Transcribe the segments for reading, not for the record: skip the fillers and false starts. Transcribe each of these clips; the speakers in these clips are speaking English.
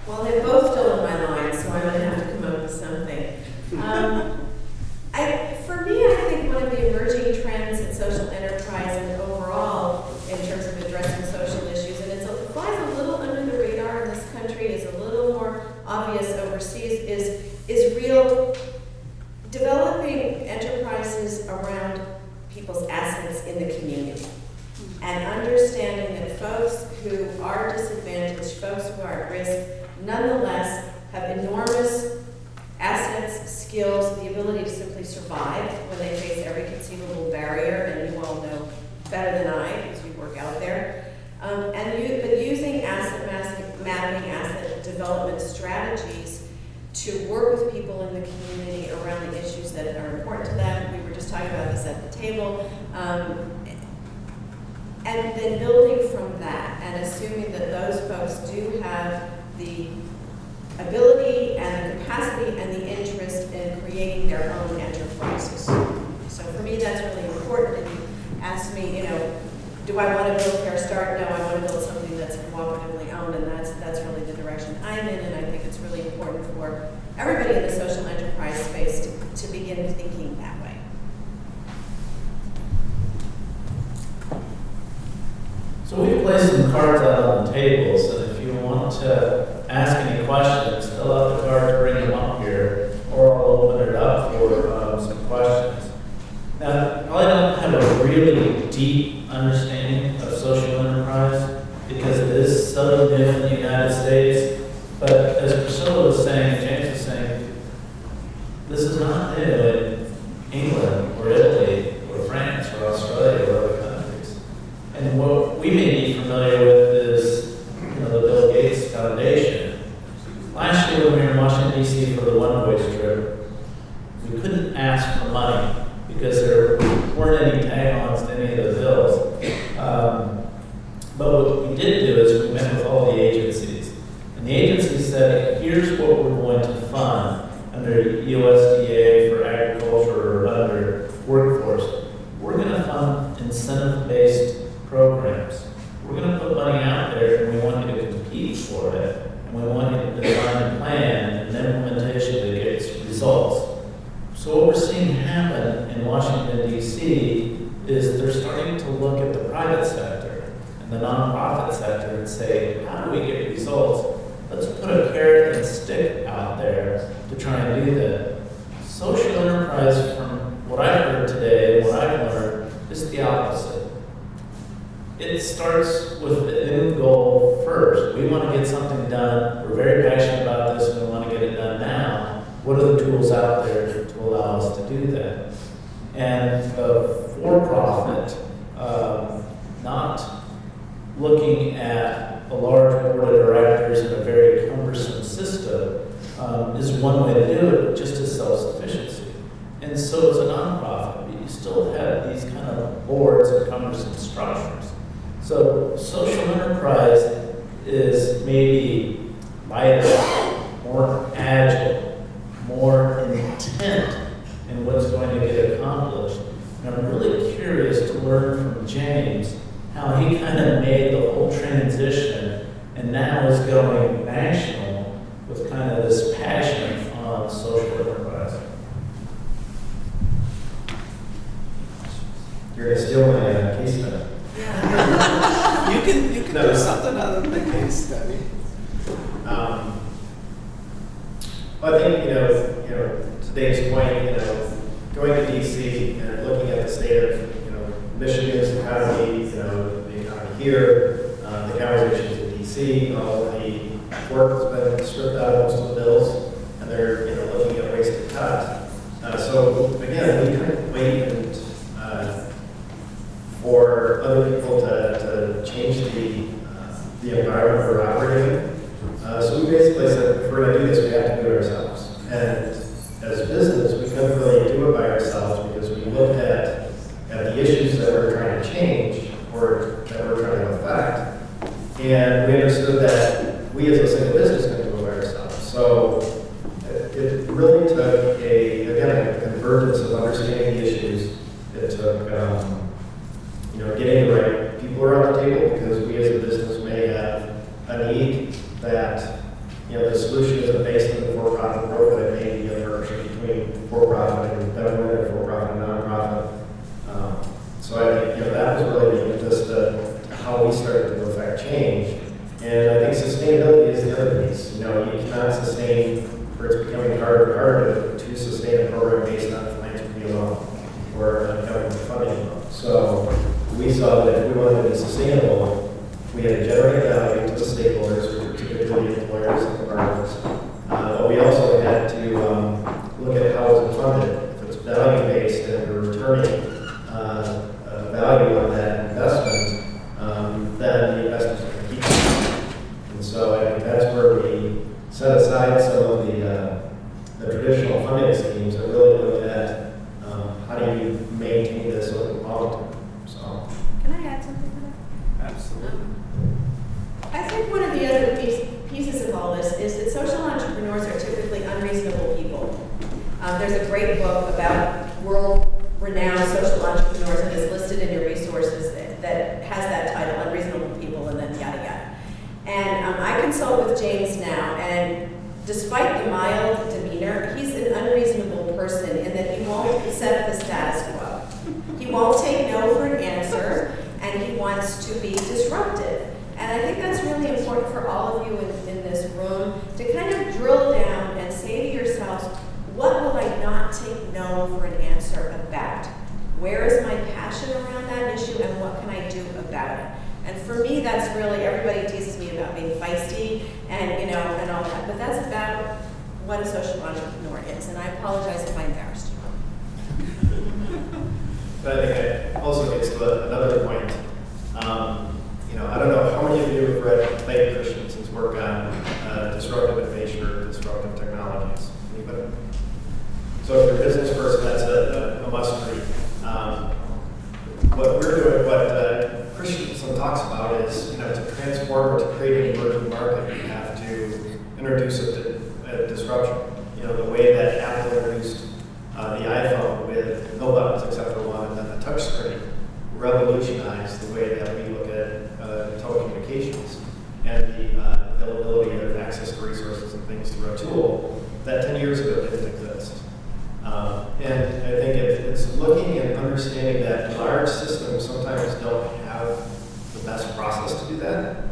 Well, they're both still in my line, so I'm going to have to come up with something. For me, I think one of the emerging trends in social enterprise and overall in terms of addressing social issues, and it flies a little under the radar in this country, is a little more obvious overseas, is real developing enterprises around people's assets in the community. And understanding that folks who are disadvantaged, folks who are at risk, nonetheless have enormous assets, skills, the ability to simply survive when they face every conceivable barrier, and you all know better than I, because you work out there. But using asset mapping, asset development strategies to work with people in the community around the issues that are important to them. We were just talking about this at the table. And then building from that and assuming that those folks do have the ability and the capacity and the interest in creating their own enterprises. So for me, that's really important. And you ask me, do I want to build Fair Start? No, I want to build something that's cooperatively owned, and that's really the direction I'm in, and I think it's really important for everybody in the social enterprise space to begin thinking that way. So we've placed some cards out on the table, so if you want to ask any questions, fill out the cards, bring them up here, or I'll open it up for some questions. Now, I don't have a really deep understanding of social enterprise because it is so new in the United States, but as Priscilla was saying, James was saying, this is not new in England or Italy or France or Australia or other countries. And what we may be familiar with is, the Bill Gates Foundation. Last year when we were in Washington, D.C. for the one-way trip, we couldn't ask for money because there weren't any tag-ons to any of the bills. But what we did do is we met with all the agencies. And the agencies said, here's what we're going to fund under USDA for agriculture or under workforce. We're going to fund incentive-based programs. We're going to put money out there and we want you to compete for it. And we want you to design a plan and implementation that gets results. So what we're seeing happen in Washington, D.C. is they're starting to look at the private sector and the nonprofit sector and say, how do we get results? Let's put a carrot and stick out there to try and do that. Social enterprise, from what I've heard today and what I've learned, is the opposite. It starts with the end goal first. We want to get something done. We're very passionate about this and we want to get it done now. What are the tools out there to allow us to do that? And the for-profit, not looking at a large board of directors and a very cumbersome system is one way to do it, just as self-sufficiency. And so as a nonprofit, but you still have these kind of boards and cumbersome structures. So social enterprise is maybe lighter, more agile, more intent in what's going to get accomplished. And I'm really curious to learn from James how he kind of made the whole transition and now is going national with kind of this passion on social enterprise. You're going to steal my case study. You can do something other than the case study. I think, to Dave's point, going to DC and looking at the state of, Michigan's economy, the economy here, the conversations in DC, all of the work has been stripped out of most of the bills, and they're, looking at ways to cut. So again, we couldn't wait and for other people to change the environment we're operating in. So we basically said, if we're going to do this, we have to do it ourselves. And as a business, we couldn't really do it by ourselves because we looked at the issues that we're trying to change or that we're trying to affect. And we understood that we as a single business couldn't do it by ourselves. So it really took a convergence of understanding the issues. It took, getting the right people around the table because we as a business may have a need that the solution isn't based on the for-profit growth, but it may be a partnership between for-profit and government, or for-profit and nonprofit. So I think, that was really the impetus to how we started to affect change. And I think sustainability is the other piece. You cannot sustain, or it's becoming harder and harder to sustain a program based on philanthropy alone or government funding alone. So we saw that if we wanted to be sustainable, we had to generate value to the stakeholders, particularly the employers and the partners. But we also had to look at how it's funded. If it's value-based and we're returning value on that investment, then the investors are going to keep it. And so I think that's where we set aside some of the traditional funding schemes and really looked at how do you maintain this over the long term. So, Can I add something to that? Absolutely. I think one of the other pieces of all this is that social entrepreneurs are typically unreasonable people. There's a great book about world-renowned social entrepreneurs, and it's listed in your resources that has that title, Unreasonable People, and then yada yada. And I consult with James now, and despite the mild demeanor, he's an unreasonable person in that he won't accept the status quo. He won't take no for an answer, and he wants to be disruptive. And I think that's really important for all of you in this room to kind of drill down and say to yourselves, what will I not take no for an answer about? Where is my passion around that issue, and what can I do about it? And for me, that's really, everybody teases me about being feisty and, and all that, but that's about what a social entrepreneur is. And I apologize if I embarrassed you. but I think it also gets to another point. I don't know how many of you have read Clayton Christensen's work on disruptive innovation or disruptive technologies. Anybody? So if you're a business person, that's a must read. What we're doing, what Christensen talks about is, to transform or to create an emerging market, you have to introduce a disruption. The way that Apple introduced the iPhone with no buttons except for one, and then the touch screen revolutionized the way that we look at telecommunications and the availability of access to resources and things through a tool that 10 years ago didn't exist. And I think it's looking and understanding that large systems sometimes don't have the best process to do that,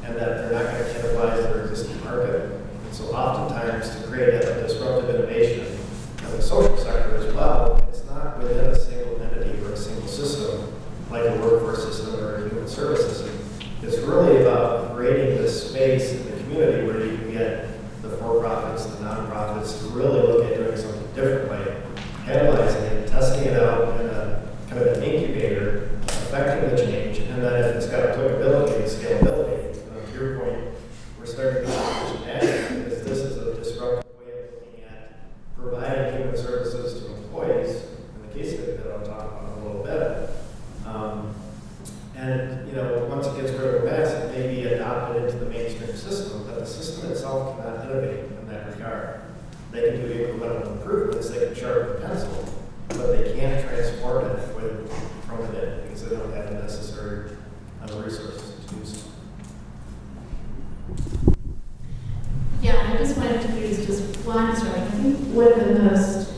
and that they're not going to cannibalize their existing market. And so oftentimes to create a disruptive innovation in the social sector as well, it's not within a single entity or a single system, like a workforce system or a human service system. It's really about creating this space in the community where you can get the for-profits, the nonprofits to really look at doing something differently, analyzing it, testing it out in a kind of an incubator, affecting the change, and then if it's got applicability and scalability, to your point, we're starting to be national because this is a disruptive way of looking at providing human services to employees, in the case that I'll talk about in a little bit. And once it gets critical mass, it may be adopted into the mainstream system, but the system itself cannot innovate in that regard. They can do incremental improvements, they can sharpen the pencil, but they can't transform it from within because they don't have the necessary resources to do so. Yeah, I just wanted to use just one story. I think one of the most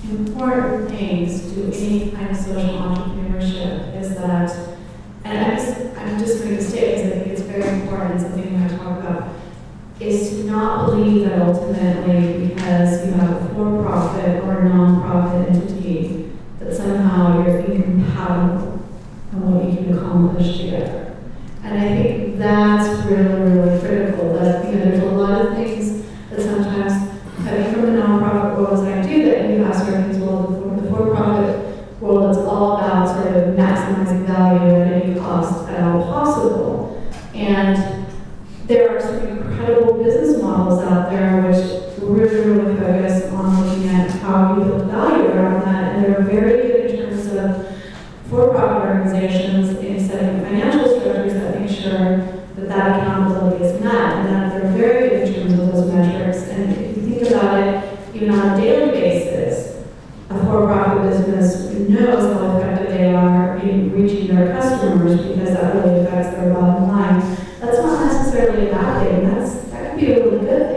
important things to any kind of social entrepreneurship is that, and I'm just going to state because I think it's very important, something we have to talk about, is to not believe that ultimately because you have a for-profit or a non-profit entity that somehow you're incompatible on what you can accomplish together. And I think that's really, really critical, that there's a lot of things that sometimes coming from the nonprofit world, as I do that, you have certain things, well, the for-profit world is all about sort of maximizing value at any cost at all possible. And there are some incredible business models out there which really focus on looking at how you build value around that, and they're very good in terms of for-profit organizations in setting financial structures that make sure that that accountability is met, and that they're very good in terms of those metrics. And if you think about it, even on a daily basis, a for-profit business knows how effective they are in reaching their customers because that really affects their bottom line. That's not necessarily a bad thing. That can be a really good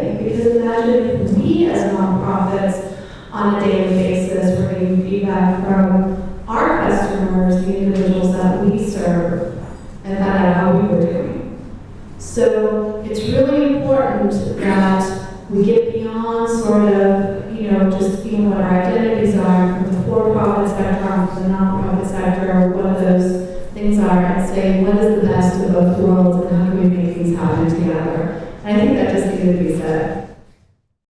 on a daily basis. We're getting feedback from our customers, the individuals that we serve, and find out how we were doing. So it's really important that we get beyond sort of, just being what our identities are from the for-profit sector, from the non-profit sector, what those things are, and say, what is the best of both worlds, and how can we make these happen together? And I think that just needed to be